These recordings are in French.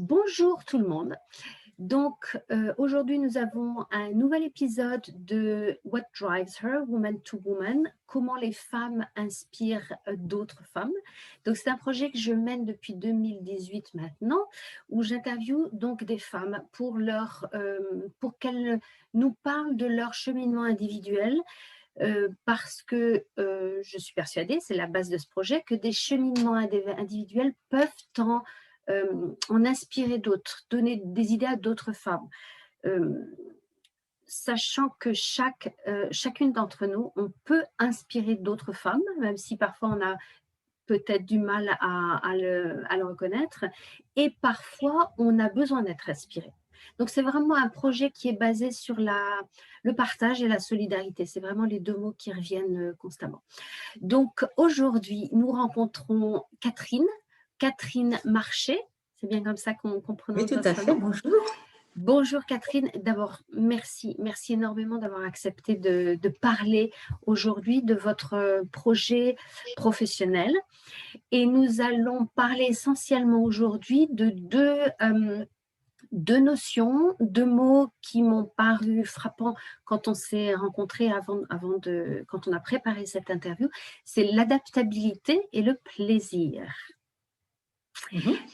Bonjour tout le monde. Donc, aujourd'hui, nous avons un nouvel épisode de What Drives Her, Woman to Woman, comment les femmes inspirent d'autres femmes. Donc, c'est un projet que je mène depuis 2018 maintenant, où j'interviewe donc des femmes pour qu'elles nous parlent de leur cheminement individuel, parce que je suis persuadée, c'est la base de ce projet, que des cheminements individuels peuvent en inspirer d'autres, donner des idées à d'autres femmes. Euh, Sachant que chacune d'entre nous, on peut inspirer d'autres femmes, même si parfois on a peut-être du mal à le reconnaître, et parfois on a besoin d'être inspiré. Donc c'est vraiment un projet qui est basé sur le partage et la solidarité. C'est vraiment les deux mots qui reviennent constamment. Donc aujourd'hui, nous rencontrons Catherine Marché. C'est bien comme ça qu'on Oui, prononce tout à votre fait. nom. Bonjour. Bonjour Catherine, d'abord merci énormément d'avoir accepté de parler aujourd'hui de votre projet professionnel. Et nous allons parler essentiellement aujourd'hui de deux notions, deux mots qui m'ont paru frappants quand on s'est rencontrés quand on a préparé cette interview, c'est l'adaptabilité et le plaisir.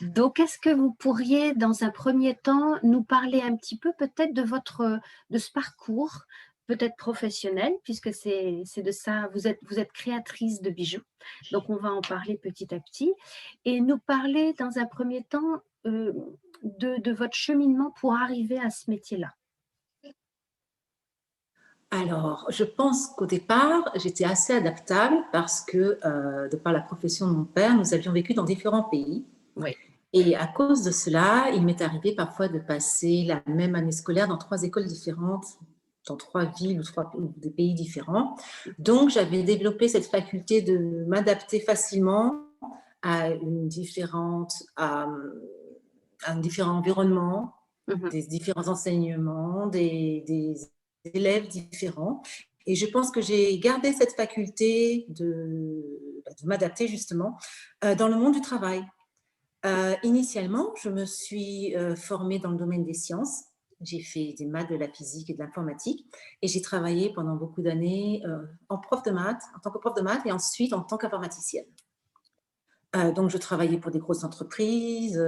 Donc, est-ce que vous pourriez, dans un premier temps, nous parler un petit peu peut-être de ce parcours, peut-être professionnel, puisque c'est de ça, vous êtes créatrice de bijoux, donc on va en parler petit à petit, et nous parler dans un premier temps de votre cheminement pour arriver à ce métier-là. Alors, je pense qu'au départ, j'étais assez adaptable parce que, de par la profession de mon père, nous avions vécu dans différents pays. Oui. Et à cause de cela, il m'est arrivé parfois de passer la même année scolaire dans 3 écoles différentes, dans 3 villes ou des pays différents. Donc, j'avais développé cette faculté de m'adapter facilement à à un différent environnement, des différents enseignements, des élèves différents. Et je pense que j'ai gardé cette faculté de m'adapter justement dans le monde du travail. Initialement, je me suis formée dans le domaine des sciences. J'ai fait des maths, de la physique et de l'informatique. Et j'ai travaillé pendant beaucoup d'années en tant que prof de maths et ensuite en tant qu'informaticienne. Donc, je travaillais pour des grosses entreprises,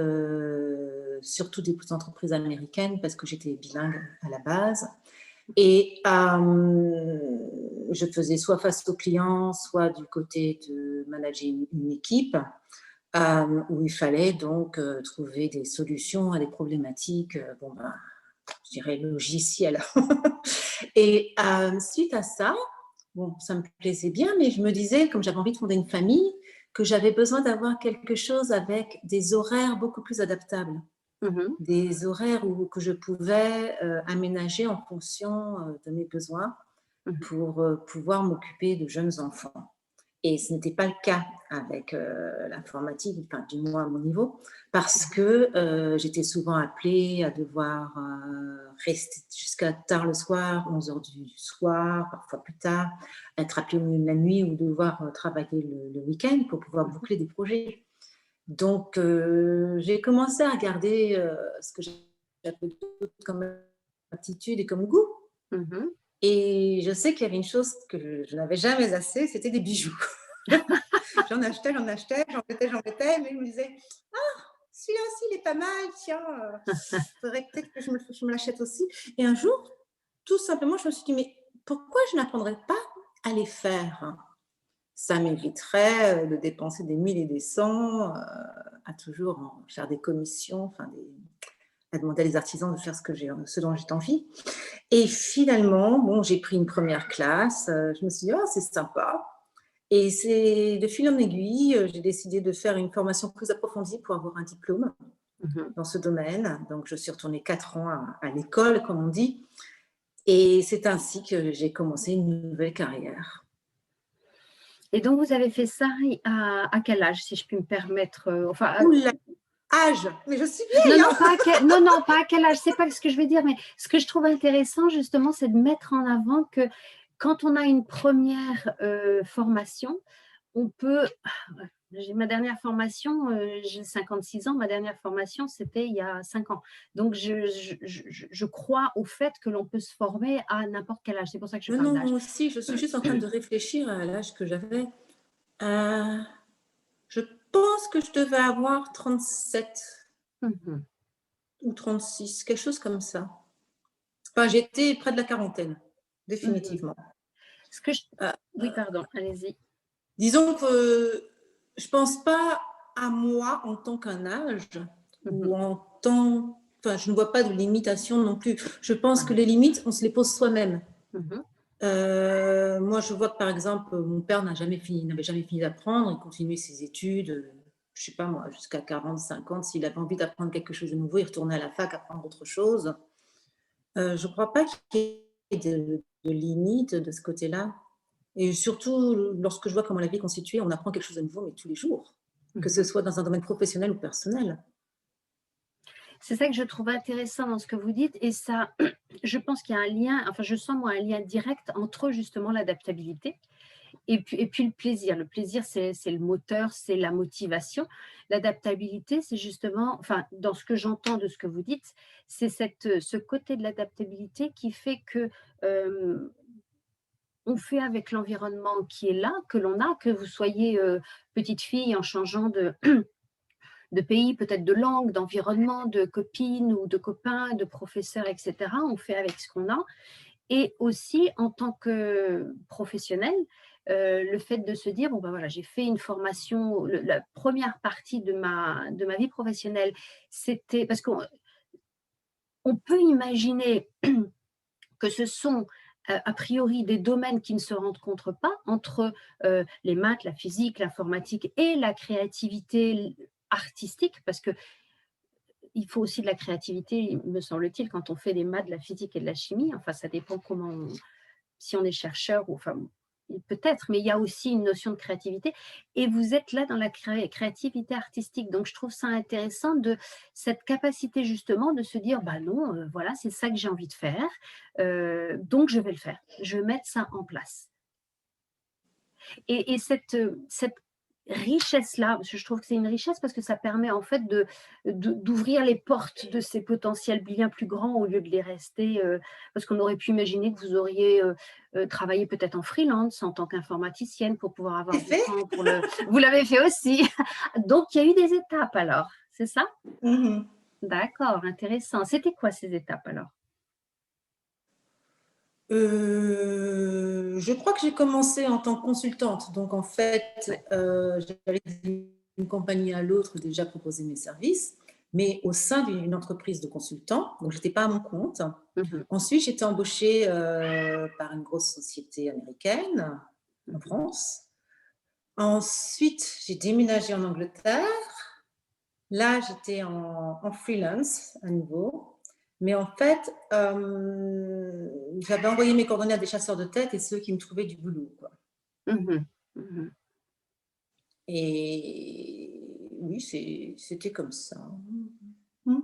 surtout des grosses entreprises américaines parce que j'étais bilingue à la base. Et je faisais soit face aux clients, soit du côté de manager une équipe où il fallait donc trouver des solutions à des problématiques, je dirais logicielles. Et suite à ça, bon, ça me plaisait bien, mais je me disais, comme j'avais envie de fonder une famille, que j'avais besoin d'avoir quelque chose avec des horaires beaucoup plus adaptables. Des horaires que je pouvais aménager en fonction de mes besoins pour pouvoir m'occuper de jeunes enfants. Et ce n'était pas le cas avec l'informatique, enfin, du moins à mon niveau, parce que j'étais souvent appelée à devoir rester jusqu'à tard le soir, 11 heures du soir, parfois plus tard, être appelée au milieu de la nuit ou devoir travailler le week-end pour pouvoir boucler des projets. Donc, j'ai commencé à regarder ce que j'appelle comme aptitude et comme goût. Et je sais qu'il y avait une chose que je n'avais jamais assez, c'était des bijoux. J'en achetais, j'en mettais, mais je me disais, ah, celui-là aussi, il est pas mal, tiens, faudrait peut-être que je me l'achète aussi. Et un jour, tout simplement, je me suis dit, mais pourquoi je n'apprendrais pas à les faire? Ça m'éviterait de dépenser des 1000 et des cents, à toujours faire des commissions, à demander à les artisans de faire ce dont j'ai envie. Et finalement, bon, j'ai pris une première classe, je me suis dit, oh, c'est sympa. Et c'est de fil en aiguille, j'ai décidé de faire une formation plus approfondie pour avoir un diplôme dans ce domaine. Donc, je suis retournée 4 ans à l'école, comme on dit. Et c'est ainsi que j'ai commencé une nouvelle carrière. Et donc, vous avez fait ça à quel âge, si je puis me permettre Oula, âge, mais je suis Non, vieille, non, hein. non, pas à quel âge, c'est pas ce que je veux dire, mais ce que je trouve intéressant, justement, c'est de mettre en avant que quand on a une première formation, on peut Ma dernière formation, j'ai 56 ans, ma dernière formation, c'était il y a 5 ans. Donc je crois au fait que l'on peut se former à n'importe quel âge. C'est pour ça que je Non, parle non, d'âge. moi aussi, je suis juste en train de réfléchir à l'âge que j'avais. Je pense que je devais avoir 37 Mmh. ou 36, quelque chose comme ça. Enfin, j'étais près de la quarantaine, Mmh. définitivement. Ce que je Euh, Oui, pardon, allez-y. Disons que je pense pas à moi en tant qu'un âge Mmh. ou en tant... Enfin, je ne vois pas de limitation non plus. Je pense que Voilà. les limites, on se les pose soi-même. Mmh. Moi, je vois que par exemple, mon père n'avait jamais fini d'apprendre. Il continuait ses études, je sais pas moi, jusqu'à 40, 50. S'il avait envie d'apprendre quelque chose de nouveau, il retournait à la fac apprendre autre chose. Je ne crois pas qu'il y ait de limites de ce côté-là. Et surtout, lorsque je vois comment la vie est constituée, on apprend quelque chose de nouveau, mais tous les jours, que ce Mmh. soit dans un domaine professionnel ou personnel. C'est ça que je trouve intéressant dans ce que vous dites et ça, je pense qu'il y a un lien, enfin je sens moi un lien direct entre justement l'adaptabilité et puis le plaisir. Le plaisir, c'est le moteur, c'est la motivation. L'adaptabilité, c'est justement, enfin dans ce que j'entends de ce que vous dites, c'est ce côté de l'adaptabilité qui fait que, hem, on fait avec l'environnement qui est là, que l'on a, que vous soyez, petite fille en changeant de pays, peut-être de langue, d'environnement, de copines ou de copains, de professeurs, et cetera. On fait avec ce qu'on a et aussi en tant que professionnel, le fait de se dire: «Bon, ben, voilà, j'ai fait une formation». La première partie de ma vie professionnelle, c'était parce qu'on peut imaginer que ce sont, a priori des domaines qui ne se rencontrent pas entre, les maths, la physique, l'informatique et la créativité artistique parce que il faut aussi de la créativité, me semble-t-il, quand on fait des maths, de la physique et de la chimie. Enfin, ça dépend si on est chercheur ou enfin, peut-être, mais il y a aussi une notion de créativité. Et vous êtes là dans la créativité artistique. Donc, je trouve ça intéressant de cette capacité justement de se dire, bah non, voilà, c'est ça que j'ai envie de faire, donc je vais le faire. Je vais mettre ça en place. Et cette richesse-là, parce que je trouve que c'est une richesse parce que ça permet en fait d'ouvrir les portes de ces potentiels bien plus grands au lieu de les rester, parce qu'on aurait pu imaginer que vous auriez, travaillé peut-être en freelance en tant qu'informaticienne pour pouvoir C'est avoir du fait. temps pour le vous l'avez fait aussi. Donc il y a eu des étapes alors, c'est ça? Mhm. D'accord, intéressant. C'était quoi ces étapes alors? Je crois que j'ai commencé en tant que consultante. Donc, en Ouais. fait, j'allais d'une compagnie à l'autre déjà proposer mes services, mais au sein d'une entreprise de consultants. Donc, je n'étais pas à mon compte. Mmh. Ensuite, j'étais embauchée par une grosse société américaine en Mmh. France. Ensuite, j'ai déménagé en Angleterre. Là, j'étais en freelance à nouveau. Mais en fait, j'avais envoyé mes coordonnées à des chasseurs de tête et ceux qui me trouvaient du boulot, quoi. Mmh. Mmh. Et oui, c'était comme ça. Mmh.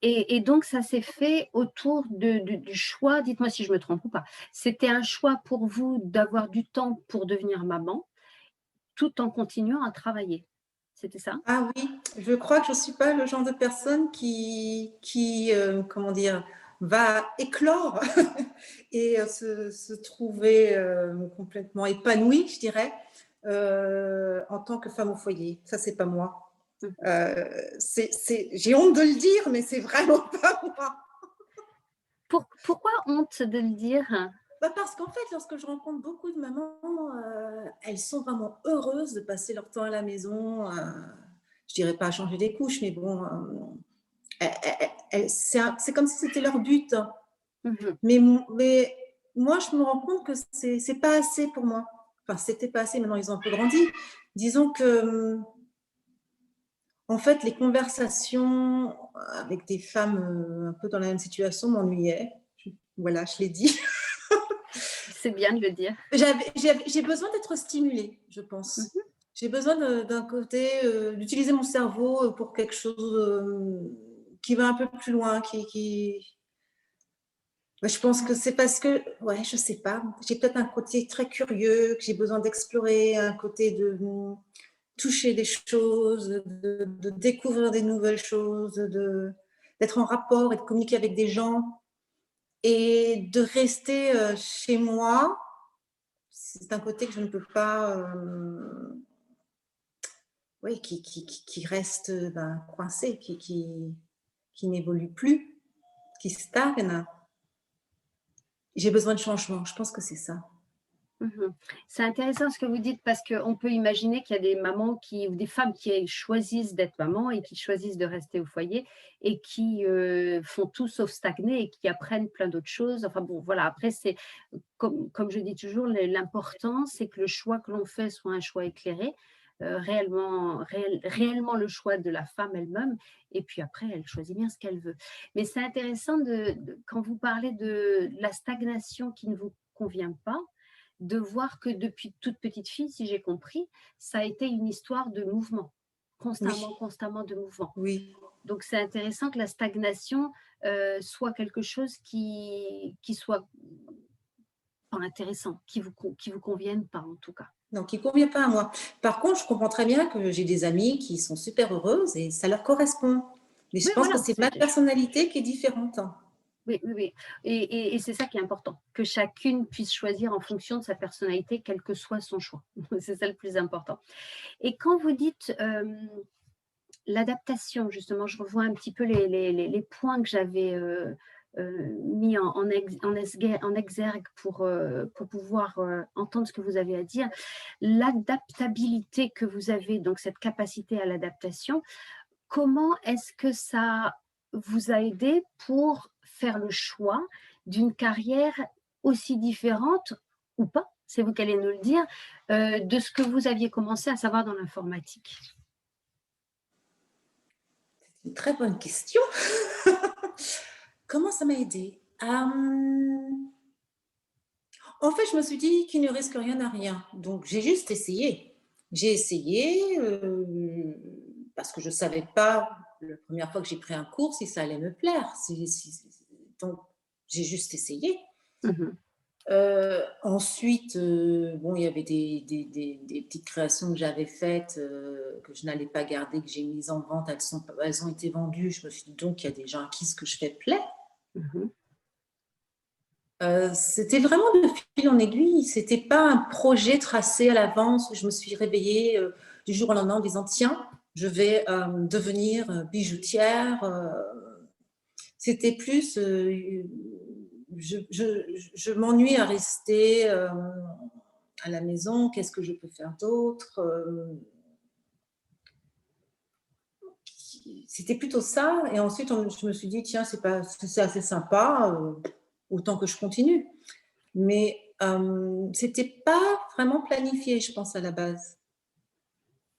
Et donc ça s'est fait autour du choix, dites-moi si je me trompe ou pas. C'était un choix pour vous d'avoir du temps pour devenir maman, tout en continuant à travailler. C'était ça? Ah oui, je crois que je ne suis pas le genre de personne comment dire, va éclore et se trouver complètement épanouie, je dirais, en tant que femme au foyer. Ça, c'est pas moi. Mmh. J'ai honte de le dire, mais c'est vraiment pas moi. Pourquoi honte de le dire? Bah parce qu'en fait, lorsque je rencontre beaucoup de mamans, elles sont vraiment heureuses de passer leur temps à la maison. Je dirais pas à changer des couches, mais bon, c'est comme si c'était leur but. Mmh. Mais moi, je me rends compte que c'est pas assez pour moi. Enfin, c'était pas assez. Maintenant, ils ont un peu grandi. Disons que en fait, les conversations avec des femmes un peu dans la même situation m'ennuyaient. Voilà, je l'ai dit. C'est bien de le dire. J'ai besoin d'être stimulée, je pense. Mmh. J'ai besoin d'un côté, d'utiliser mon cerveau pour quelque chose qui va un peu plus loin, Ouais, je pense que c'est parce que, ouais, je sais pas, j'ai peut-être un côté très curieux, que j'ai besoin d'explorer, un côté toucher des choses, de découvrir des nouvelles choses, d'être en rapport et de communiquer avec des gens et de rester chez moi. C'est un côté que je ne peux pas, oui, qui reste coincé, qui n'évolue plus, qui stagne. J'ai besoin de changement, je pense que c'est ça. C'est intéressant ce que vous dites parce qu'on peut imaginer qu'il y a des mamans ou des femmes qui choisissent d'être maman et qui choisissent de rester au foyer et qui font tout sauf stagner et qui apprennent plein d'autres choses. Enfin bon, voilà, après, c'est comme je dis toujours, l'important, c'est que le choix que l'on fait soit un choix éclairé, réellement le choix de la femme elle-même, et puis après, elle choisit bien ce qu'elle veut. Mais c'est intéressant quand vous parlez de la stagnation qui ne vous convient pas, de voir que depuis toute petite fille, si j'ai compris, ça a été une histoire de mouvement, constamment de mouvement. Oui. Donc c'est intéressant que la stagnation soit quelque chose qui soit pas intéressant, qui vous convienne pas en tout cas. Non, qui ne convient pas à moi. Par contre, je comprends très bien que j'ai des amies qui sont super heureuses et ça leur correspond. Mais je Oui, pense que voilà, c'est ma personnalité qui est différente. oui, oui, oui. Et c'est ça qui est important, que chacune puisse choisir en fonction de sa personnalité, quel que soit son choix. C'est ça le plus important. Et quand vous dites l'adaptation, justement, je revois un petit peu les points que j'avais mis en exergue pour pouvoir entendre ce que vous avez à dire. L'adaptabilité que vous avez, donc cette capacité à l'adaptation, comment est-ce que ça vous a aidé pour faire le choix d'une carrière aussi différente ou pas, c'est vous qui allez nous le dire, de ce que vous aviez commencé à savoir dans l'informatique? C'est une très bonne question. Comment ça m'a aidée? En fait, je me suis dit qu'il ne risque rien à rien. Donc, j'ai juste essayé. J'ai essayé parce que je ne savais pas, la première fois que j'ai pris un cours, si ça allait me plaire. Donc, j'ai juste essayé. Mmh. Ensuite, bon, il y avait des petites créations que j'avais faites, que je n'allais pas garder, que j'ai mises en vente. Elles ont été vendues. Je me suis dit donc, il y a des gens à qui ce que je fais plaît. Mmh. C'était vraiment de fil en aiguille. C'était pas un projet tracé à l'avance où je me suis réveillée du jour au lendemain en disant tiens, je vais devenir bijoutière. C'était plus, je m'ennuie à rester à la maison. Qu'est-ce que je peux faire d'autre? C'était plutôt ça. Et ensuite, je me suis dit tiens, c'est assez sympa. Autant que je continue. Mais c'était pas vraiment planifié, je pense, à la base.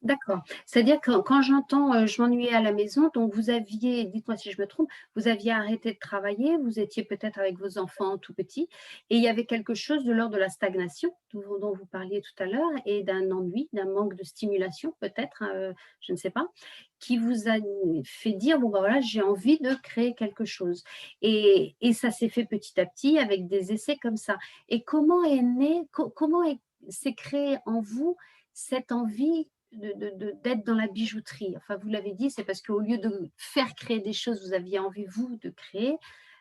D'accord. C'est-à-dire que quand j'entends, je m'ennuyais à la maison, donc vous aviez, dites-moi si je me trompe, vous aviez arrêté de travailler, vous étiez peut-être avec vos enfants tout petits et il y avait quelque chose de l'ordre de la stagnation dont vous parliez tout à l'heure et d'un ennui, d'un manque de stimulation peut-être, je ne sais pas, qui vous a fait dire: «Bon, bah, voilà, j'ai envie de créer quelque chose» et ça s'est fait petit à petit avec des essais comme ça et comment est née co comment est s'est créée en vous cette envie d'être dans la bijouterie? Enfin, vous l'avez dit, c'est parce qu'au lieu de faire créer des choses, vous aviez envie, vous, de créer.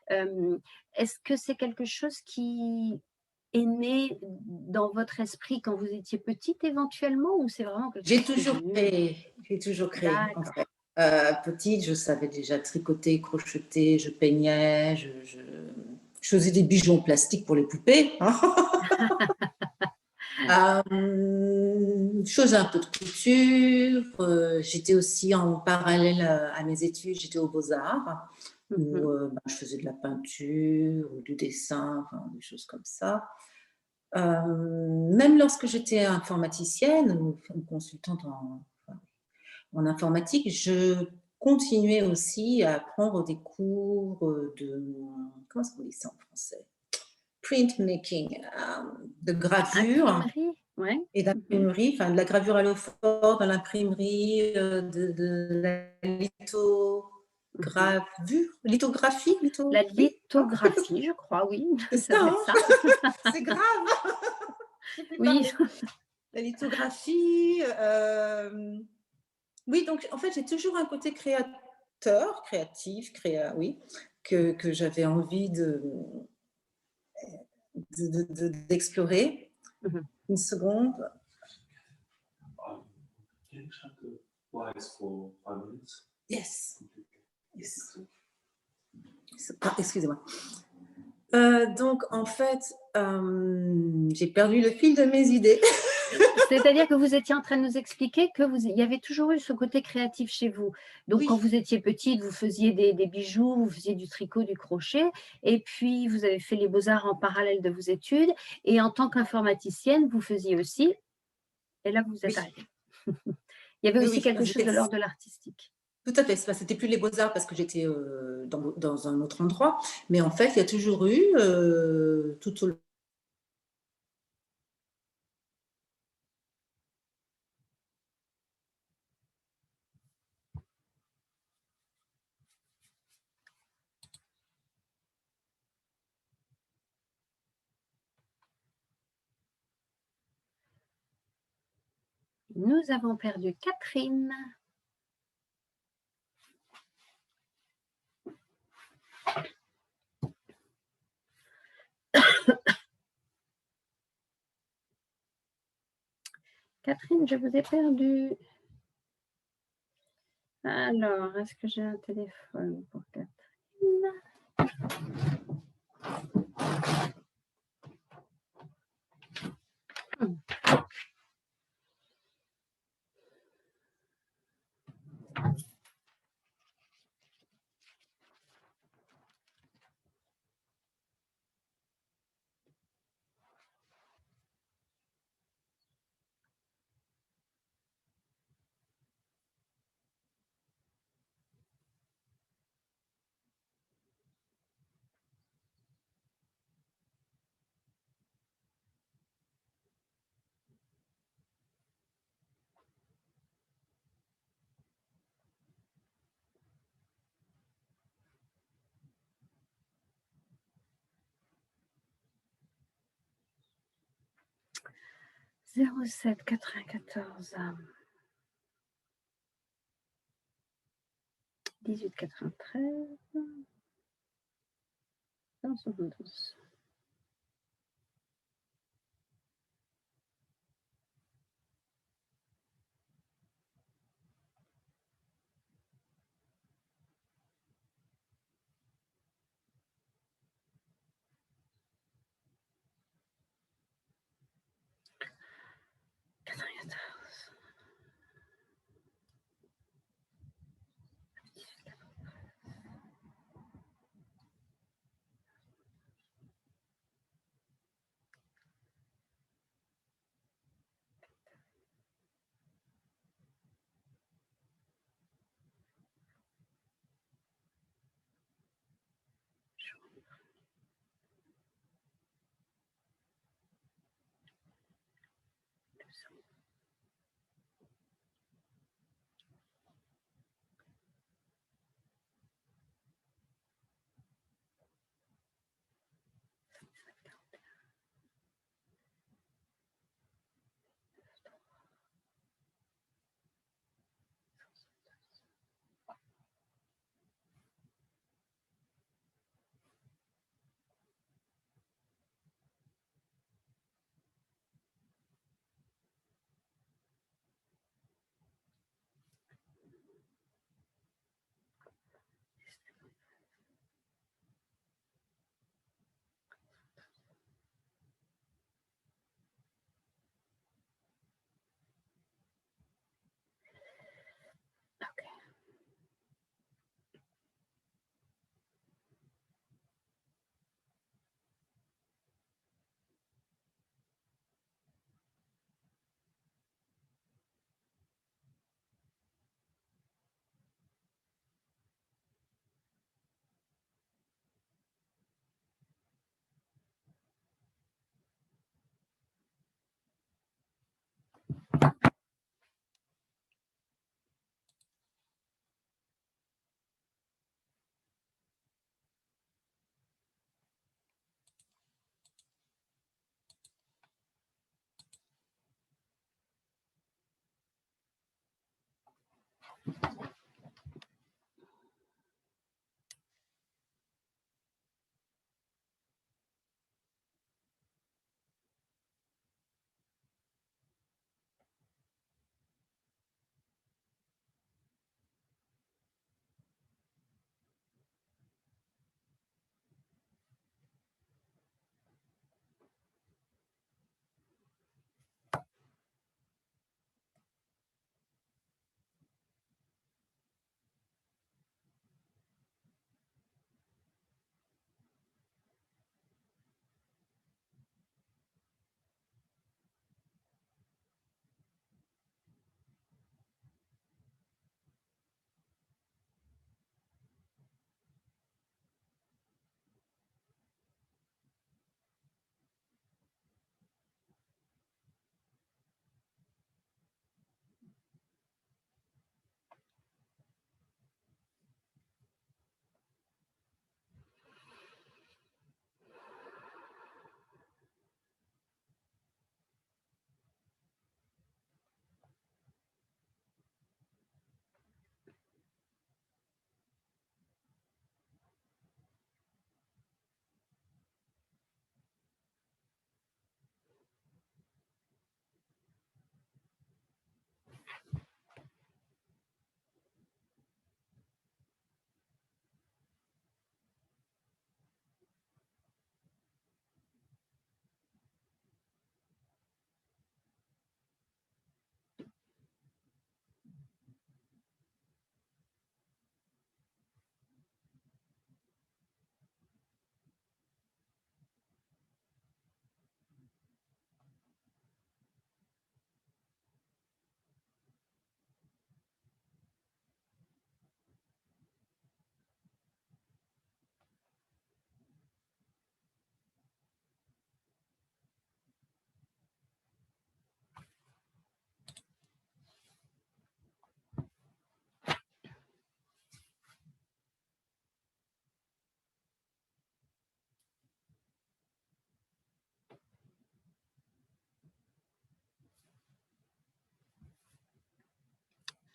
Hem, Est-ce que c'est quelque chose qui est né dans votre esprit quand vous étiez petite éventuellement ou c'est vraiment quelque chose qui est venu? J'ai toujours créé, en D'accord. fait. Petite, je savais déjà tricoter, crocheter, je peignais, je faisais des bijoux en plastique pour les poupées, hein. Je faisais un peu de couture. J'étais aussi en parallèle à mes études, j'étais aux Beaux-Arts où Mmh. je faisais de la peinture ou du dessin, enfin, des choses comme ça. Même lorsque j'étais informaticienne ou consultante en informatique, je continuais aussi à prendre des cours de, comment est-ce qu'on dit ça en français? Printmaking, de gravure Imprimerie? Ouais. et Mmh. d'imprimerie, enfin de la gravure à l'eau forte, de l'imprimerie, de la Mmh. lithographie, La oui, hein, lithographie, je crois, oui, c'est ça ça, doit être hein? ça. C'est grave, je sais plus Oui. parler. La lithographie, oui, donc en fait, j'ai toujours un côté créatif, oui, que j'avais envie d'explorer. Une seconde. Yes. Excusez-moi. Donc, en fait, j'ai perdu le fil de mes idées. C'est-à-dire que vous étiez en train de nous expliquer qu'il y avait toujours eu ce côté créatif chez vous. Donc, oui. Quand vous étiez petite, vous faisiez des bijoux, vous faisiez du tricot, du crochet, et puis vous avez fait les beaux-arts en parallèle de vos études, et en tant qu'informaticienne, vous faisiez aussi, et là, vous vous êtes arrêtée. Il y avait aussi quelque chose de l'ordre de l'artistique. Tout à fait. C'était plus les beaux-arts parce que j'étais dans un autre endroit, mais en fait, il y a toujours eu tout au long. Nous avons perdu Catherine. Catherine, je vous ai perdu. Alors, est-ce que j'ai un téléphone pour Catherine? « 07 94 18 93 172.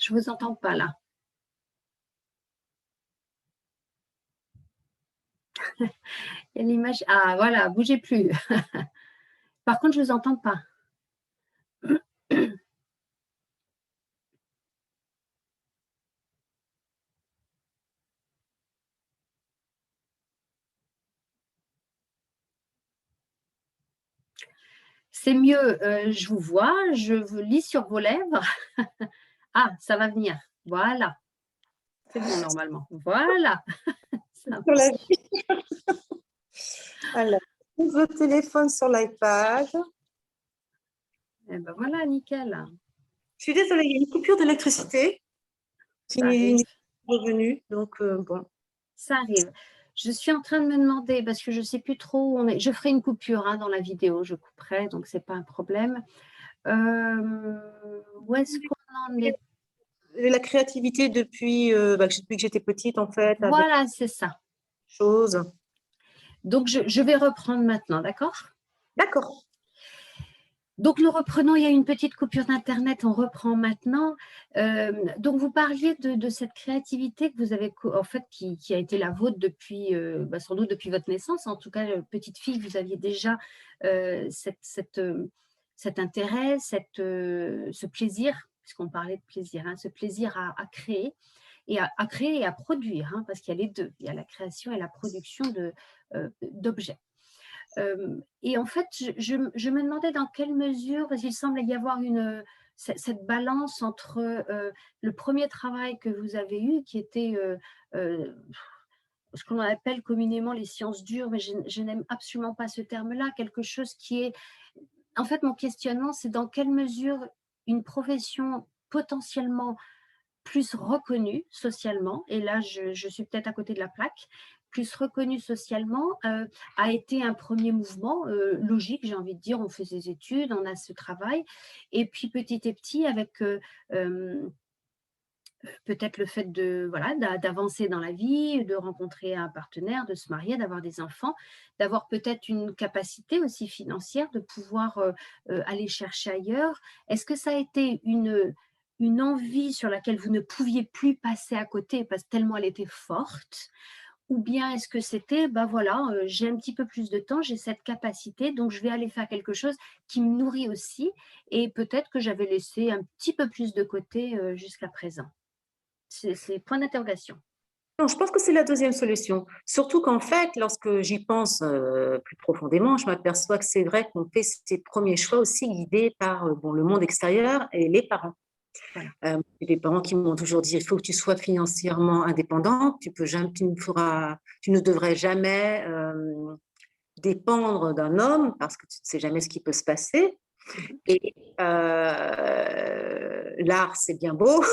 Je ne vous entends pas là. Il y a l'image. Ah, voilà, bougez plus. Par contre, je ne vous entends pas. C'est mieux, je vous vois, je vous lis sur vos lèvres. Ah, ça va venir. Voilà. C'est bon normalement. Voilà. Ça Sur la- marche. Alors, le téléphone sur l'iPad. Eh ben voilà, nickel. Je suis désolée, il y a une coupure d'électricité qui Ça arrive. est revenue, donc bon. Ça arrive. Je suis en train de me demander, parce que je ne sais plus trop où on est. Je ferai une coupure dans la vidéo, je couperai, donc ce n'est pas un problème. Où est-ce qu'on en est? La créativité depuis que j'étais petite, en fait, avec Voilà, c'est ça. des choses. Donc, je vais reprendre maintenant, d'accord? D'accord. Donc, nous reprenons, il y a une petite coupure d'Internet, on reprend maintenant. Donc, vous parliez de cette créativité que vous avez, en fait, qui a été la vôtre depuis, sans doute depuis votre naissance. En tout cas, petite fille, vous aviez déjà cet intérêt, ce plaisir, puisqu'on parlait de plaisir, ce plaisir à créer. Et à créer et à produire, parce qu'il y a les deux, il y a la création et la production d'objets. Et en fait, je me demandais dans quelle mesure, parce qu'il semble y avoir cette balance entre le premier travail que vous avez eu, qui était ce qu'on appelle communément les sciences dures, mais je n'aime absolument pas ce terme-là, quelque chose qui est… En fait, mon questionnement, c'est dans quelle mesure une profession potentiellement plus reconnue socialement, et là je suis peut-être à côté de la plaque, plus reconnue socialement, a été un premier mouvement logique, j'ai envie de dire. On fait ses études, on a ce travail, et puis petit à petit, avec peut-être le fait d'avancer dans la vie, de rencontrer un partenaire, de se marier, d'avoir des enfants, d'avoir peut-être une capacité aussi financière de pouvoir aller chercher ailleurs. Est-ce que ça a été une envie sur laquelle vous ne pouviez plus passer à côté parce que tellement elle était forte, ou bien est-ce que c'était, j'ai un petit peu plus de temps, j'ai cette capacité, donc je vais aller faire quelque chose qui me nourrit aussi, et peut-être que j'avais laissé un petit peu plus de côté jusqu'à présent. C'est point d'interrogation. Non, je pense que c'est la deuxième solution. Surtout qu'en fait, lorsque j'y pense plus profondément, je m'aperçois que c'est vrai qu'on fait ses premiers choix aussi guidés par le monde extérieur et les parents. Voilà. Les parents qui m'ont toujours dit il faut que tu sois financièrement indépendant, tu ne devrais jamais dépendre d'un homme parce que tu ne sais jamais ce qui peut se passer. Et l'art, c'est bien beau,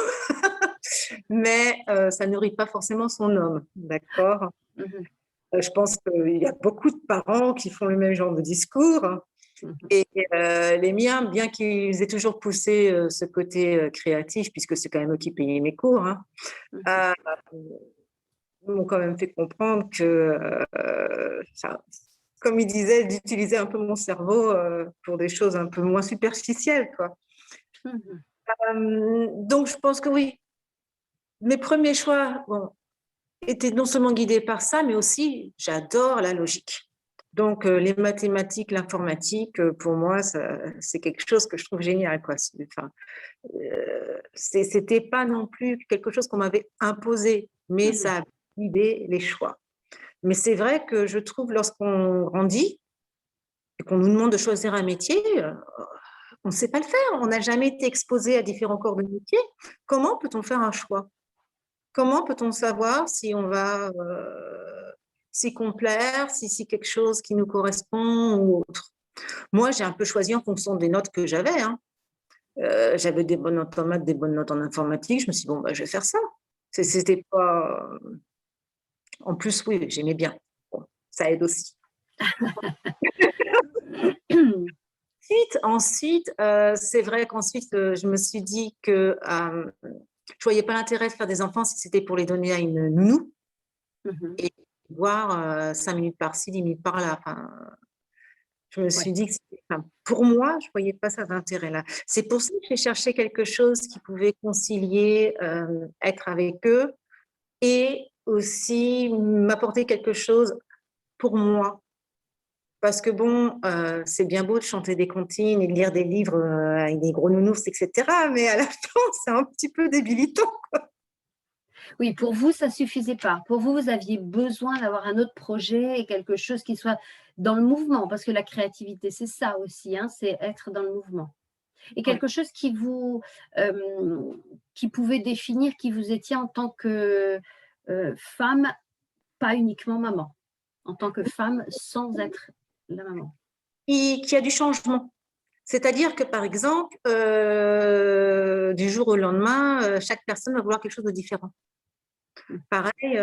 mais ça nourrit pas forcément son homme, d'accord? Je pense qu'il y a beaucoup de parents qui font le même genre de discours. Et les miens, bien qu'ils aient toujours poussé ce côté créatif, puisque c'est quand même eux qui payaient mes cours, m'ont quand même fait comprendre que, comme ils disaient, d'utiliser un peu mon cerveau pour des choses un peu moins superficielles, quoi. Donc, je pense que oui, mes premiers choix étaient non seulement guidés par ça, mais aussi, j'adore la logique. Donc, les mathématiques, l'informatique, pour moi, c'est quelque chose que je trouve génial, quoi. Enfin, c'était pas non plus quelque chose qu'on m'avait imposé, mais ça a guidé les choix. Mais c'est vrai que je trouve, lorsqu'on grandit et qu'on nous demande de choisir un métier, on ne sait pas le faire. On n'a jamais été exposé à différents corps de métier. Comment peut-on faire un choix? Comment peut-on savoir si on va s'y complaire, si c'est quelque chose qui nous correspond ou autre? Moi, j'ai un peu choisi en fonction des notes que j'avais. J'avais des bonnes notes en maths, des bonnes notes en informatique. Je me suis dit, bon, je vais faire ça. C'était pas… En plus, oui, j'aimais bien. Bon, ça aide aussi. Ensuite, c'est vrai qu'ensuite, je me suis dit que je ne voyais pas l'intérêt de faire des enfants si c'était pour les donner à une nounou et voir 5 minutes par-ci, 10 minutes par-là. Enfin, Je me suis dit que pour moi, je ne voyais pas ça d'intérêt là. C'est pour ça que j'ai cherché quelque chose qui pouvait concilier être avec eux et aussi m'apporter quelque chose pour moi. Parce que bon, c'est bien beau de chanter des comptines et de lire des livres avec des gros nounours, etc. Mais à la fin, c'est un petit peu débilitant. Oui, pour vous, ça ne suffisait pas. Pour vous, vous aviez besoin d'avoir un autre projet et quelque chose qui soit dans le mouvement, parce que la créativité, c'est ça aussi, hein, c'est être dans le mouvement. Et quelque chose qui vous, qui pouvait définir qui vous étiez en tant que femme, pas uniquement maman, en tant que femme sans être la maman. Qui a du changement. C'est-à-dire que, par exemple, du jour au lendemain, chaque personne va vouloir quelque chose de différent. Pareil,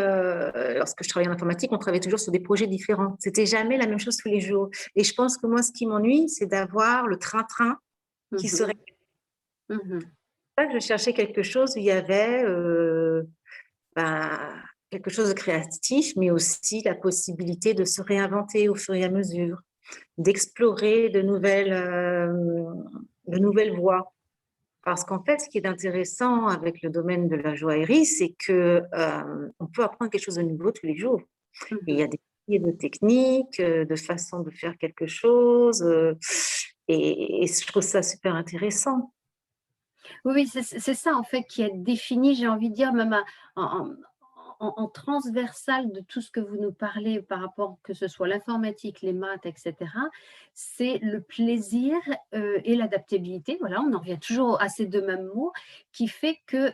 lorsque je travaillais en informatique, on travaillait toujours sur des projets différents. C'était jamais la même chose tous les jours. Et je pense que moi, ce qui m'ennuie, c'est d'avoir le train-train qui serait. Je cherchais quelque chose où il y avait quelque chose de créatif, mais aussi la possibilité de se réinventer au fur et à mesure, d'explorer de nouvelles voies. Parce qu'en fait, ce qui est intéressant avec le domaine de la joaillerie, c'est que on peut apprendre quelque chose de nouveau tous les jours. Et il y a des milliers de techniques, de façons de faire quelque chose, et je trouve ça super intéressant. Oui, c'est ça en fait qui est défini, j'ai envie de dire, même en transversal de tout ce que vous nous parlez par rapport, que ce soit l'informatique, les maths, etc. C'est le plaisir et l'adaptabilité. Voilà, on en revient toujours à ces deux mêmes mots, qui fait que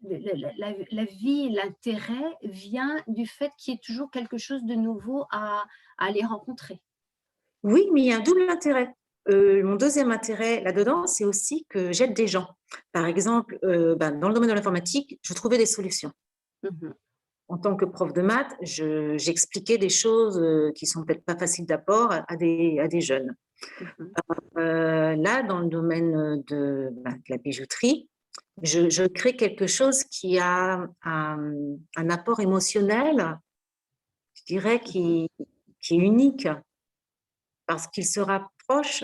la vie, l'intérêt vient du fait qu'il y ait toujours quelque chose de nouveau à aller rencontrer. Oui, mais il y a un double intérêt. Mon deuxième intérêt là-dedans, c'est aussi que j'aide des gens. Par exemple, dans le domaine de l'informatique, je trouvais des solutions. En tant que prof de maths, j'expliquais des choses qui sont peut-être pas faciles d'apport à des jeunes. Là, dans le domaine de la bijouterie, je crée quelque chose qui a un apport émotionnel, je dirais, qui est unique, parce qu'il se raccroche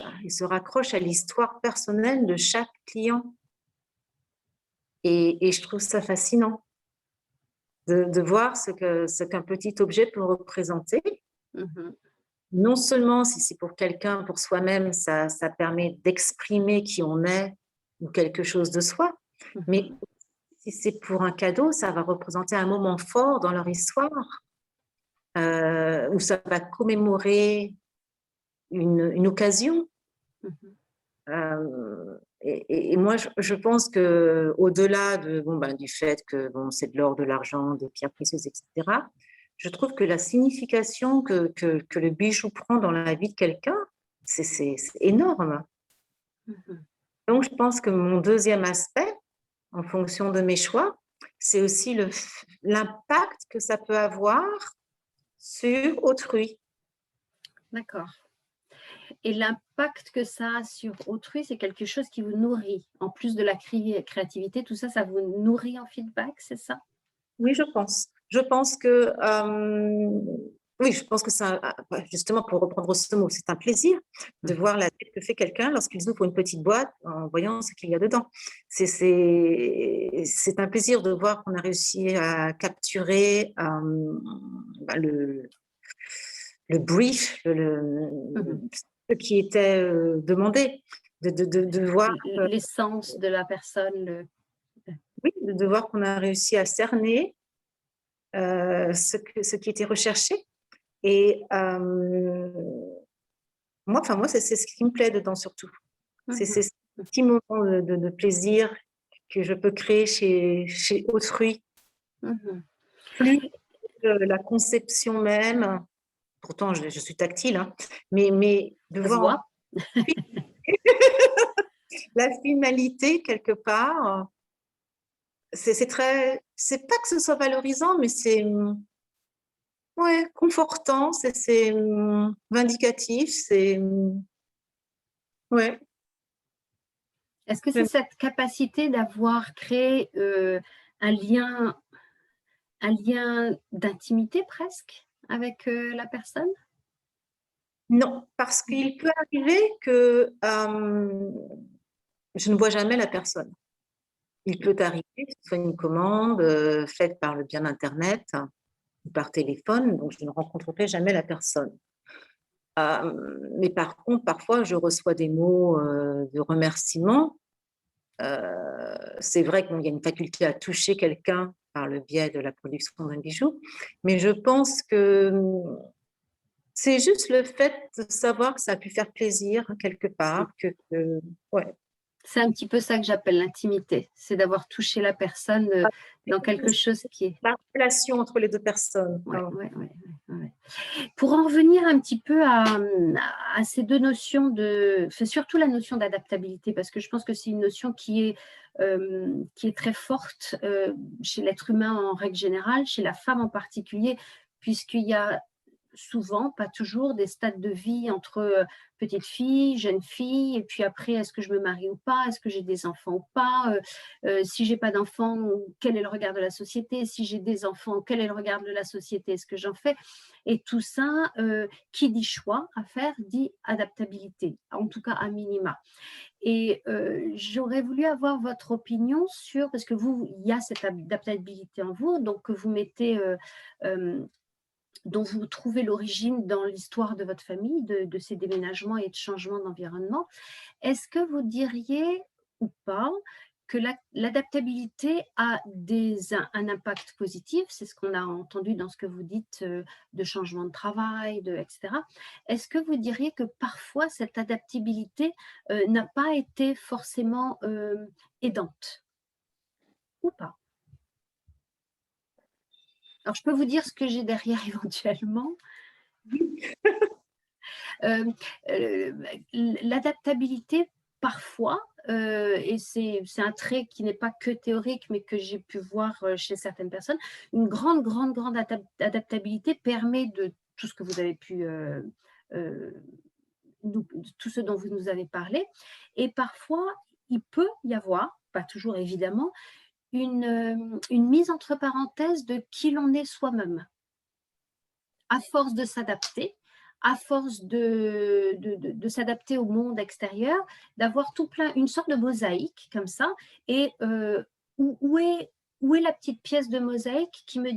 à l'histoire personnelle de chaque client. Et je trouve ça fascinant de voir ce qu'un petit objet peut représenter. Non seulement si c'est pour quelqu'un, pour soi-même, ça permet d'exprimer qui on est ou quelque chose de soi, mais si c'est pour un cadeau, ça va représenter un moment fort dans leur histoire, où ça va commémorer une occasion. Et moi, je pense qu'au-delà du fait que c'est de l'or, de l'argent, des pierres précieuses, etc., je trouve que la signification que le bijou prend dans la vie de quelqu'un, c'est énorme. Donc, je pense que mon deuxième aspect, en fonction de mes choix, c'est aussi l'impact que ça peut avoir sur autrui. D'accord. Et l'impact que ça a sur autrui, c'est quelque chose qui vous nourrit. En plus de la créativité, tout ça, ça vous nourrit en feedback, c'est ça? Oui, je pense. Je pense que, oui, je pense que ça, justement, pour reprendre ce mot, c'est un plaisir de voir la tête que fait quelqu'un lorsqu'il ouvre une petite boîte en voyant ce qu'il y a dedans. C'est un plaisir de voir qu'on a réussi à capturer le brief, ce qui était demandé, de voir l'essence de la personne. oui, de voir qu'on a réussi à cerner ce qui était recherché. Et moi, c'est ce qui me plaît dedans surtout. C'est ce petit moment de plaisir que je peux créer chez autrui. Plus la conception même, pourtant je suis tactile, hein, mais de voir la finalité quelque part, c'est pas que ce soit valorisant, mais c'est confortant, c'est vindicatif, c'est ouais. Est-ce que c'est cette capacité d'avoir créé un lien d'intimité presque avec la personne? Non, parce qu'il peut arriver que je ne vois jamais la personne. Il peut arriver que ce soit une commande faite par le biais d'Internet ou par téléphone, donc je ne rencontrerai jamais la personne. Mais par contre, parfois, je reçois des mots de remerciement. C'est vrai qu'il y a une faculté à toucher quelqu'un par le biais de la production d'un bijou, mais je pense que c'est juste le fait de savoir que ça a pu faire plaisir quelque part, ouais. C'est un petit peu ça que j'appelle l'intimité, c'est d'avoir touché la personne dans quelque chose qui est… La relation entre les deux personnes. Ouais, ouais, ouais, ouais. Pour en revenir un petit peu à ces deux notions de… surtout la notion d'adaptabilité, parce que je pense que c'est une notion qui est très forte chez l'être humain en règle générale, chez la femme en particulier, puisqu'il y a souvent, pas toujours, des stades de vie entre petite fille, jeune fille, et puis après, est-ce que je me marie ou pas, est-ce que j'ai des enfants ou pas, si j'ai pas d'enfants, quel est le regard de la société, si j'ai des enfants, quel est le regard de la société, est-ce que j'en fais, et tout ça, qui dit choix à faire, dit adaptabilité, en tout cas à minima. Et j'aurais voulu avoir votre opinion sur, parce que vous, il y a cette adaptabilité en vous, donc vous mettez… dont vous trouvez l'origine dans l'histoire de votre famille, de ces déménagements et de changements d'environnement. Est-ce que vous diriez ou pas que l'adaptabilité a un impact positif, c'est ce qu'on a entendu dans ce que vous dites de changement de travail, etc. Est-ce que vous diriez que parfois cette adaptabilité n'a pas été forcément aidante ou pas? Alors, je peux vous dire ce que j'ai derrière éventuellement. L'adaptabilité, parfois, et c'est un trait qui n'est pas que théorique, mais que j'ai pu voir chez certaines personnes, une grande adaptabilité permet de tout ce que vous avez pu… tout ce dont vous nous avez parlé. Et parfois, il peut y avoir, pas toujours évidemment, une mise entre parenthèses de qui l'on est soi-même. À force de s'adapter, à force de s'adapter au monde extérieur, d'avoir tout plein, une sorte de mosaïque comme ça, et où est la petite pièce de mosaïque qui me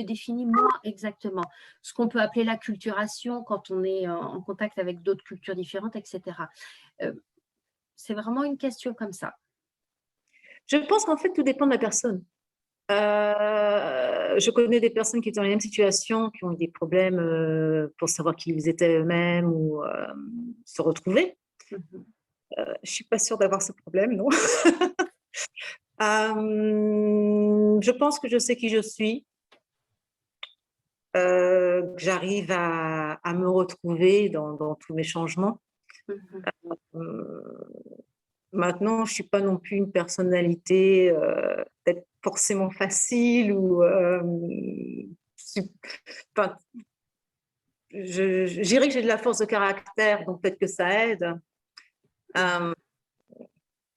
définit moi exactement? Ce qu'on peut appeler l'acculturation quand on est en contact avec d'autres cultures différentes, etc. C'est vraiment une question comme ça. Je pense qu'en fait, tout dépend de la personne. Je connais des personnes qui étaient dans la même situation, qui ont eu des problèmes pour savoir qui ils étaient eux-mêmes ou se retrouver. Je ne suis pas sûre d'avoir ce problème, non. Je pense que je sais qui je suis, que j'arrive à me retrouver dans tous mes changements. Maintenant, je ne suis pas non plus une personnalité peut-être forcément facile ou je dirais que j'ai de la force de caractère, donc peut-être que ça aide. Je ne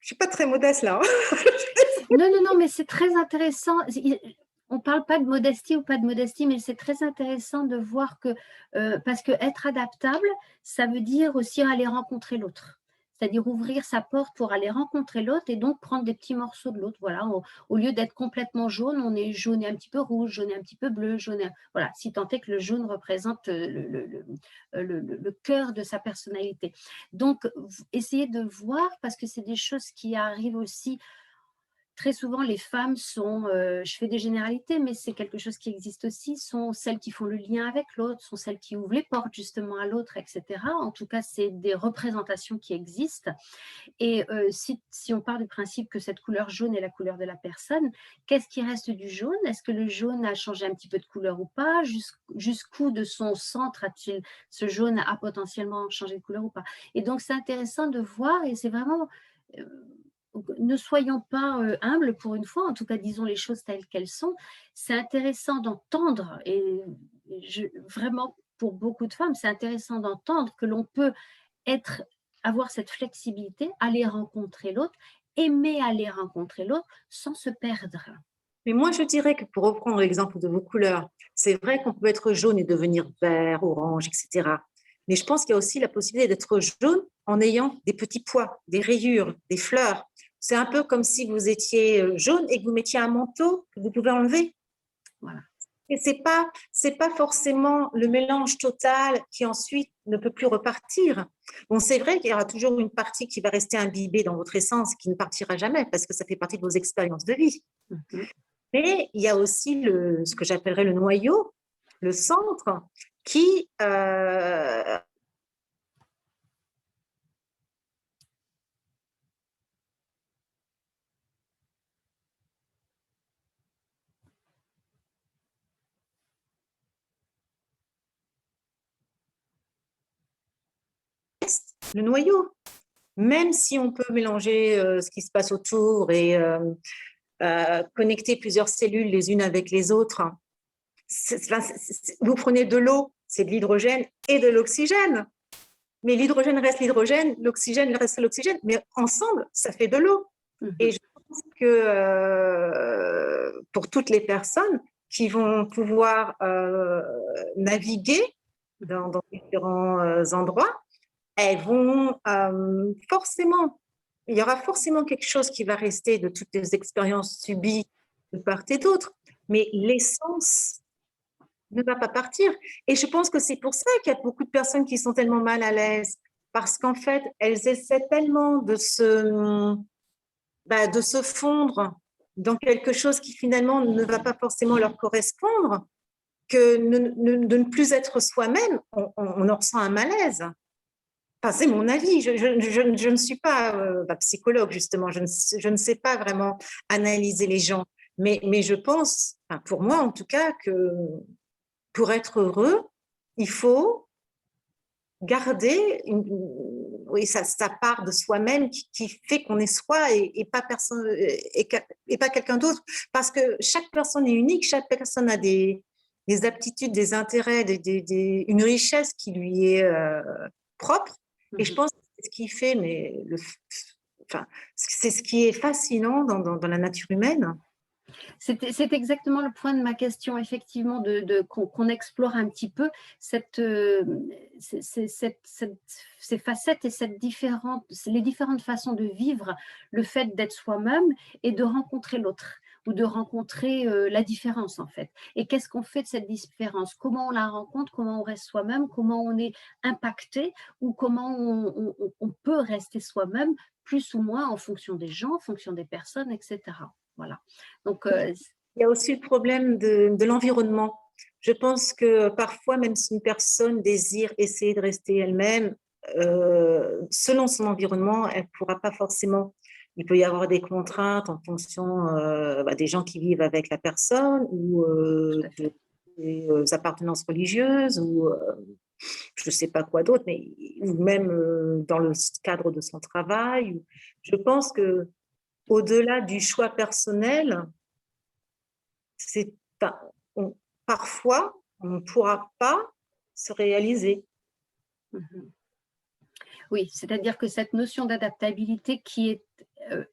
suis pas très modeste là. Non, mais c'est très intéressant. On ne parle pas de modestie ou pas de modestie, mais c'est très intéressant de voir que, parce que être adaptable, ça veut dire aussi aller rencontrer l'autre. C'est-à-dire ouvrir sa porte pour aller rencontrer l'autre et donc prendre des petits morceaux de l'autre. Voilà, au lieu d'être complètement jaune, on est jaune et un petit peu rouge, jaune et un petit peu bleu, voilà, si tant est que le jaune représente le cœur de sa personnalité. Donc, essayez de voir, parce que c'est des choses qui arrivent aussi. Très souvent, les femmes sont, je fais des généralités, mais c'est quelque chose qui existe aussi, sont celles qui font le lien avec l'autre, sont celles qui ouvrent les portes justement à l'autre, etc. En tout cas, c'est des représentations qui existent. Et si on part du principe que cette couleur jaune est la couleur de la personne, qu'est-ce qui reste du jaune? Est-ce que le jaune a changé un petit peu de couleur ou pas? Jusqu'où de son centre a-t-il, ce jaune a potentiellement changé de couleur ou pas? Et donc, c'est intéressant de voir, et c'est vraiment… ne soyons pas humbles pour une fois, en tout cas disons les choses telles qu'elles sont. C'est intéressant d'entendre, et vraiment pour beaucoup de femmes, c'est intéressant d'entendre que l'on peut avoir cette flexibilité, aller rencontrer l'autre, aimer aller rencontrer l'autre sans se perdre. Mais moi, je dirais que pour reprendre l'exemple de vos couleurs, c'est vrai qu'on peut être jaune et devenir vert, orange, etc. Mais je pense qu'il y a aussi la possibilité d'être jaune en ayant des petits pois, des rayures, des fleurs. C'est un peu comme si vous étiez jaune et que vous mettiez un manteau que vous pouvez enlever. Voilà. Et c'est pas forcément le mélange total qui ensuite ne peut plus repartir. Bon, c'est vrai qu'il y aura toujours une partie qui va rester imbibée dans votre essence, qui ne partira jamais parce que ça fait partie de vos expériences de vie. Mais il y a aussi ce que j'appellerais le noyau, le centre, qui le noyau. Même si on peut mélanger ce qui se passe autour et connecter plusieurs cellules les unes avec les autres, vous prenez de l'eau, c'est de l'hydrogène et de l'oxygène. Mais l'hydrogène reste l'hydrogène, l'oxygène reste l'oxygène, mais ensemble, ça fait de l'eau. Et je pense que pour toutes les personnes qui vont pouvoir naviguer dans différents endroits, elles vont forcément, il y aura forcément quelque chose qui va rester de toutes les expériences subies de part et d'autre, mais l'essence ne va pas partir. Et je pense que c'est pour ça qu'il y a beaucoup de personnes qui sont tellement mal à l'aise, parce qu'en fait, elles essaient tellement de se fondre dans quelque chose qui finalement ne va pas forcément leur correspondre, que de ne plus être soi-même, on en ressent un malaise. Enfin, c'est mon avis. Je ne suis pas psychologue, justement. Je ne sais pas vraiment analyser les gens. Mais je pense, enfin, pour moi en tout cas, que pour être heureux, il faut garder sa part de soi-même qui fait qu'on est soi et pas personne et pas quelqu'un d'autre. Parce que chaque personne est unique, chaque personne a des aptitudes, des intérêts, une richesse qui lui est propre. Et je pense que c'est ce qui fait, c'est ce qui est fascinant dans la nature humaine. C'est exactement le point de ma question, effectivement, qu'on explore un petit peu ces facettes et les différentes façons de vivre le fait d'être soi-même et de rencontrer l'autre ou de rencontrer la différence en fait. Et qu'est-ce qu'on fait de cette différence? Comment on la rencontre? Comment on reste soi-même? Comment on est impacté? Ou comment on peut rester soi-même plus ou moins en fonction des gens, en fonction des personnes, etc. Voilà. Donc, il y a aussi le problème de l'environnement. Je pense que parfois, même si une personne désire essayer de rester elle-même, selon son environnement, elle ne pourra pas forcément. Il peut y avoir des contraintes en fonction des gens qui vivent avec la personne ou des appartenances religieuses ou je ne sais pas quoi d'autre, mais ou même dans le cadre de son travail. Je pense que au-delà du choix personnel, parfois, on ne pourra pas se réaliser. Oui, c'est-à-dire que cette notion d'adaptabilité qui est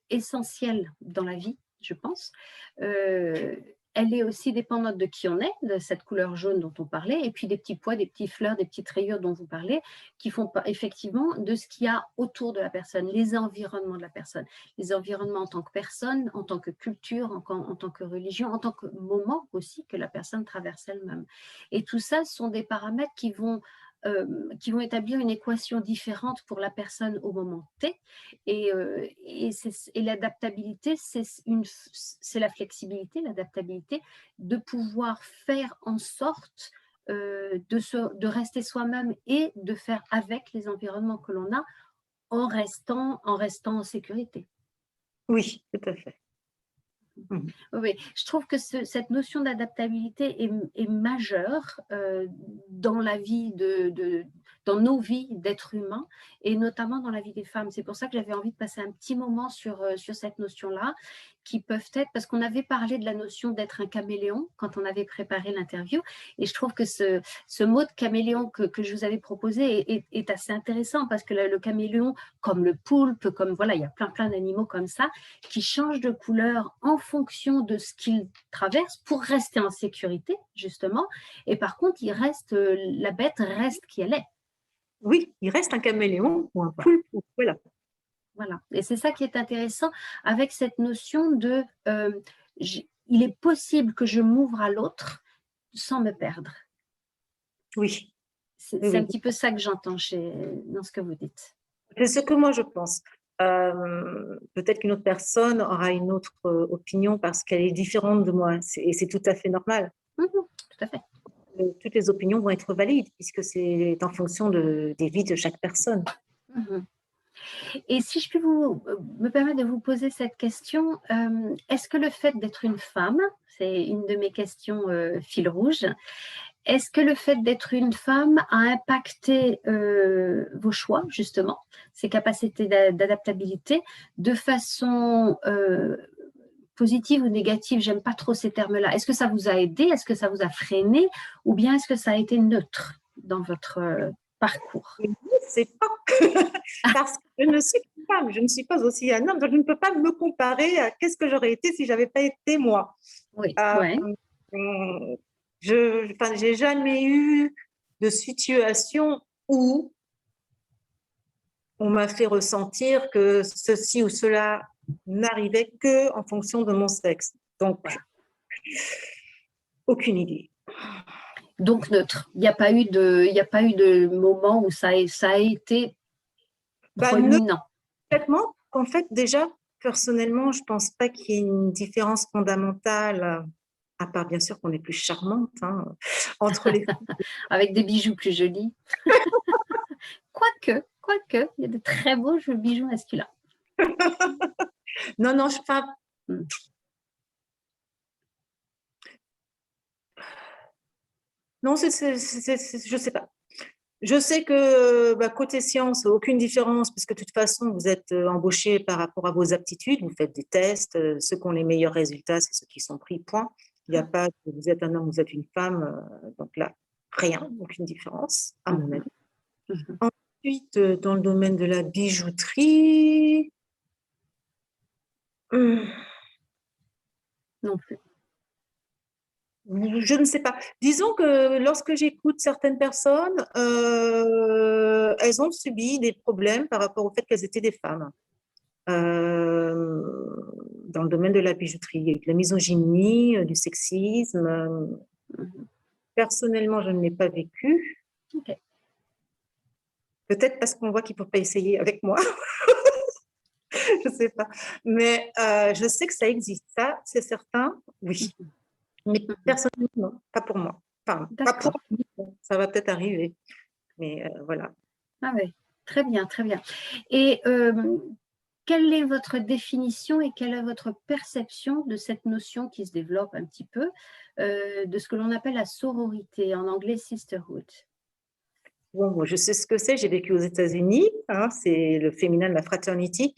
essentielle dans la vie, je pense, elle est aussi dépendante de qui on est, de cette couleur jaune dont on parlait, et puis des petits pois, des petites fleurs, des petites rayures dont vous parlez, qui font effectivement de ce qu'il y a autour de la personne, les environnements de la personne, les environnements en tant que personne, en tant que culture, en tant que religion, en tant que moment aussi que la personne traverse elle-même. Et tout ça sont des paramètres qui vont établir une équation différente pour la personne au moment T. Et l'adaptabilité, c'est la flexibilité, l'adaptabilité, de pouvoir faire en sorte de rester soi-même et de faire avec les environnements que l'on a en restant en sécurité. Oui, tout à fait. Oui, je trouve que cette notion d'adaptabilité est majeure dans la vie dans nos vies d'êtres humains et notamment dans la vie des femmes. C'est pour ça que j'avais envie de passer un petit moment sur cette notion-là, qui peuvent être, parce qu'on avait parlé de la notion d'être un caméléon quand on avait préparé l'interview, et je trouve que ce mot de caméléon que je vous avais proposé est assez intéressant, parce que le caméléon, comme le poulpe, comme voilà, il y a plein d'animaux comme ça, qui changent de couleur en fonction de ce qu'ils traversent pour rester en sécurité, justement. Et par contre, la bête reste qui elle est. Oui, il reste un caméléon ou un poulpe. Voilà. Voilà. Et c'est ça qui est intéressant avec cette notion de il est possible que je m'ouvre à l'autre sans me perdre. Oui. C'est un petit peu ça que j'entends dans ce que vous dites. C'est ce que moi je pense. Peut-être qu'une autre personne aura une autre opinion parce qu'elle est différente de moi et c'est tout à fait normal. Tout à fait. Toutes les opinions vont être valides puisque c'est en fonction des vies de chaque personne. Et si je puis me permettre de vous poser cette question, est-ce que le fait d'être une femme, c'est une de mes questions fil rouge, est-ce que le fait d'être une femme a impacté vos choix, justement, ces capacités d'adaptabilité, de façon positive ou négative? J'aime pas trop ces termes-là. Est-ce que ça vous a aidé? Est-ce que ça vous a freiné? Ou bien est-ce que ça a été neutre dans votre parcours? C'est pas parce que je ne suis pas femme, je ne suis pas aussi un homme, donc je ne peux pas me comparer à qu'est-ce que j'aurais été si j'avais pas été moi. Oui, j'ai jamais eu de situation où on m'a fait ressentir que ceci ou cela n'arrivait que en fonction de mon sexe. Donc, voilà. Aucune idée. Donc neutre. Il n'y a pas eu de moment où ça a été proéminent. Complètement. En fait, déjà, personnellement, je ne pense pas qu'il y ait une différence fondamentale, à part bien sûr qu'on est plus charmante, entre les femmes. Avec des bijoux plus jolis. Quoique, il y a de très beaux bijoux masculins. Non, je parle. Non, je ne sais pas. Je sais que côté science, aucune différence, puisque de toute façon, vous êtes embauché par rapport à vos aptitudes, vous faites des tests, ceux qui ont les meilleurs résultats, c'est ceux qui sont pris, point. Il n'y a pas, vous êtes un homme, vous êtes une femme, donc là, rien, aucune différence, à mon avis. Ensuite, dans le domaine de la bijouterie, non plus. Je ne sais pas. Disons que lorsque j'écoute certaines personnes, elles ont subi des problèmes par rapport au fait qu'elles étaient des femmes. Dans le domaine de la bijouterie, il y a eu de la misogynie, du sexisme. Personnellement, je ne l'ai pas vécu. Okay. Peut-être parce qu'on voit qu'il ne faut pas essayer avec moi. Je ne sais pas. Mais je sais que ça existe. Ça, c'est certain, oui. Mais personnellement, non, pas pour moi. Enfin, pas pour moi. Ça va peut-être arriver. Mais voilà. Ah oui, très bien, très bien. Et quelle est votre définition et quelle est votre perception de cette notion qui se développe un petit peu, de ce que l'on appelle la sororité, en anglais sisterhood? Bon, moi, je sais ce que c'est, j'ai vécu aux États-Unis, c'est le féminin de la fraternity.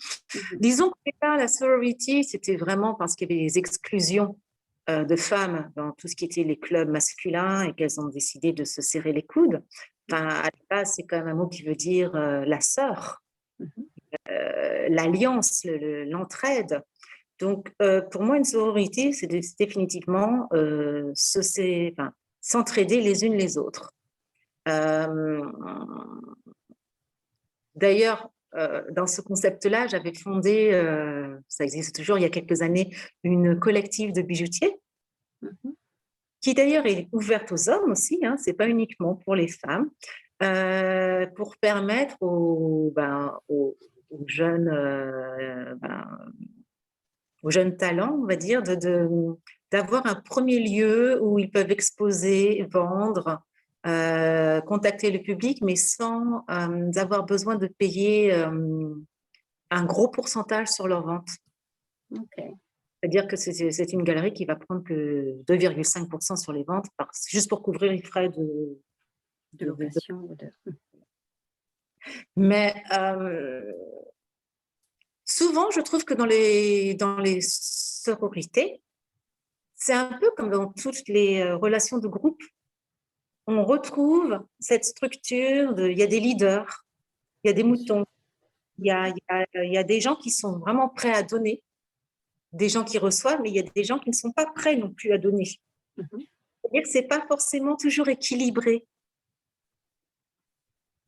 Disons qu'au départ, la sorority, c'était vraiment parce qu'il y avait des exclusions de femmes dans tout ce qui était les clubs masculins et qu'elles ont décidé de se serrer les coudes. Enfin, à la base, c'est quand même un mot qui veut dire la sœur, l'alliance, l'entraide. Donc, pour moi, une sororité, c'est définitivement s'entraider les unes les autres. D'ailleurs, dans ce concept-là, j'avais fondé, ça existe toujours il y a quelques années, une collective de bijoutiers, qui d'ailleurs est ouverte aux hommes aussi, c'est pas uniquement pour les femmes, pour permettre aux jeunes talents, on va dire, d'avoir un premier lieu où ils peuvent exposer, vendre, contacter le public, mais sans avoir besoin de payer un gros pourcentage sur leur vente. Okay. C'est-à-dire que c'est une galerie qui va prendre que 2,5% sur les ventes, juste pour couvrir les frais de location. Mais souvent, je trouve que dans les sororités, c'est un peu comme dans toutes les relations de groupe. On retrouve cette structure il y a des leaders, il y a des moutons, il y a des gens qui sont vraiment prêts à donner, des gens qui reçoivent, mais il y a des gens qui ne sont pas prêts non plus à donner. C'est-à-dire que ce n'est pas forcément toujours équilibré.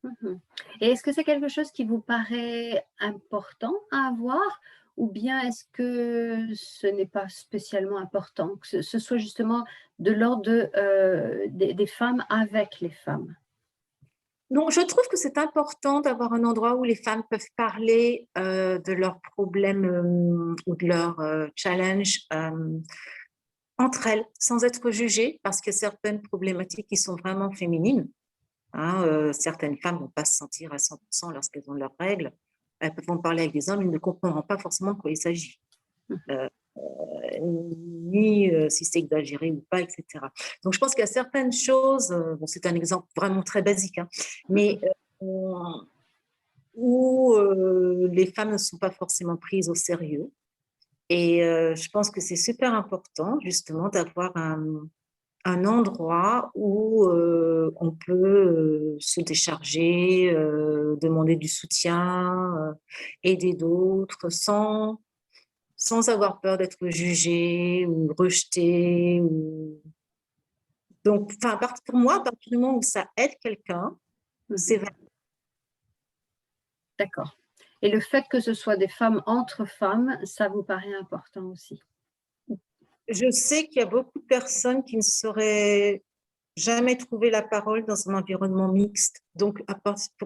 Mhm. Et est-ce que c'est quelque chose qui vous paraît important à avoir ou bien est-ce que ce n'est pas spécialement important, que ce soit justement de l'ordre des femmes avec les femmes? Donc, je trouve que c'est important d'avoir un endroit où les femmes peuvent parler de leurs problèmes ou de leurs challenges entre elles, sans être jugées, parce que certaines problématiques qui sont vraiment féminines, hein, certaines femmes ne vont pas se sentir à 100% lorsqu'elles ont leurs règles. Elles peuvent en parler avec des hommes, ils ne comprendront pas forcément de quoi il s'agit. Euh, ni si c'est exagéré ou pas, etc. Donc, je pense qu'il y a certaines choses, bon, c'est un exemple vraiment très basique, hein, mais où les femmes ne sont pas forcément prises au sérieux. Et je pense que c'est super important, justement, d'avoir un endroit où on peut se décharger, demander du soutien, aider d'autres sans avoir peur d'être jugé ou rejeté. Donc, enfin, pour moi, à partir du moment où ça aide quelqu'un, c'est vrai. D'accord. Et le fait que ce soit des femmes entre femmes, ça vous paraît important aussi? Je sais qu'il y a beaucoup de personnes qui ne sauraient jamais trouver la parole dans un environnement mixte. Donc,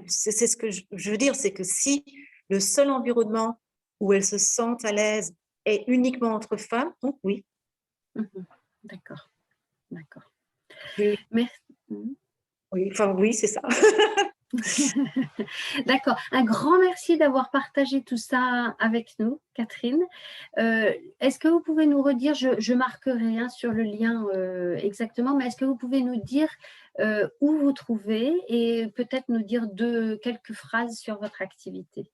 c'est ce que je veux dire, c'est que si le seul environnement où elles se sentent à l'aise est uniquement entre femmes, donc oui. D'accord, d'accord. Oui, Merci. oui, enfin oui, c'est ça. D'accord. Un grand merci d'avoir partagé tout ça avec nous, Catherine. Est-ce que vous pouvez nous redire, je marquerai hein, sur le lien exactement, mais est-ce que vous pouvez nous dire où vous trouvez et peut-être nous dire quelques phrases sur votre activité?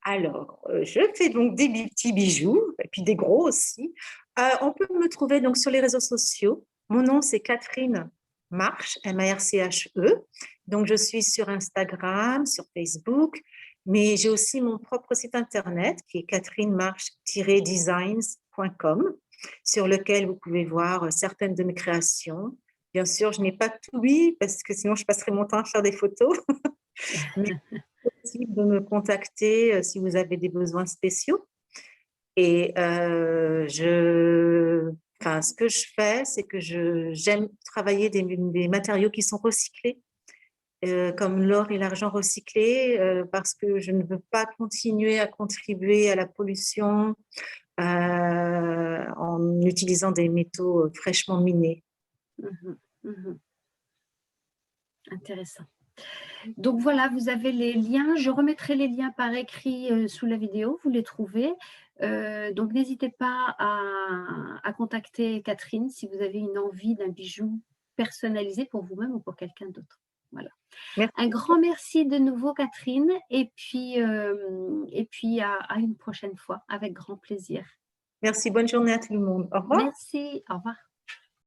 Alors, je fais donc des petits bijoux, et puis des gros aussi. On peut me trouver donc sur les réseaux sociaux. Mon nom, c'est Catherine Marche, M-A-R-C-H-E. Donc, je suis sur Instagram, sur Facebook, mais j'ai aussi mon propre site internet qui est catherinemarche-designs.com, sur lequel vous pouvez voir certaines de mes créations. Bien sûr, je n'ai pas tout mis parce que sinon je passerai mon temps à faire des photos. Mais c'est possible de me contacter si vous avez des besoins spéciaux. Et ce que je fais, c'est que j'aime travailler des matériaux qui sont recyclés, comme l'or et l'argent recyclés, parce que je ne veux pas continuer à contribuer à la pollution en utilisant des métaux fraîchement minés. Intéressant. Donc voilà, vous avez les liens. Je remettrai les liens par écrit sous la vidéo, vous les trouvez. Donc n'hésitez pas à contacter Catherine si vous avez une envie d'un bijou personnalisé pour vous-même ou pour quelqu'un d'autre. Voilà. Merci. Un grand merci de nouveau, Catherine, et puis à une prochaine fois, avec grand plaisir. Merci, bonne journée à tout le monde. Au revoir. Merci, au revoir.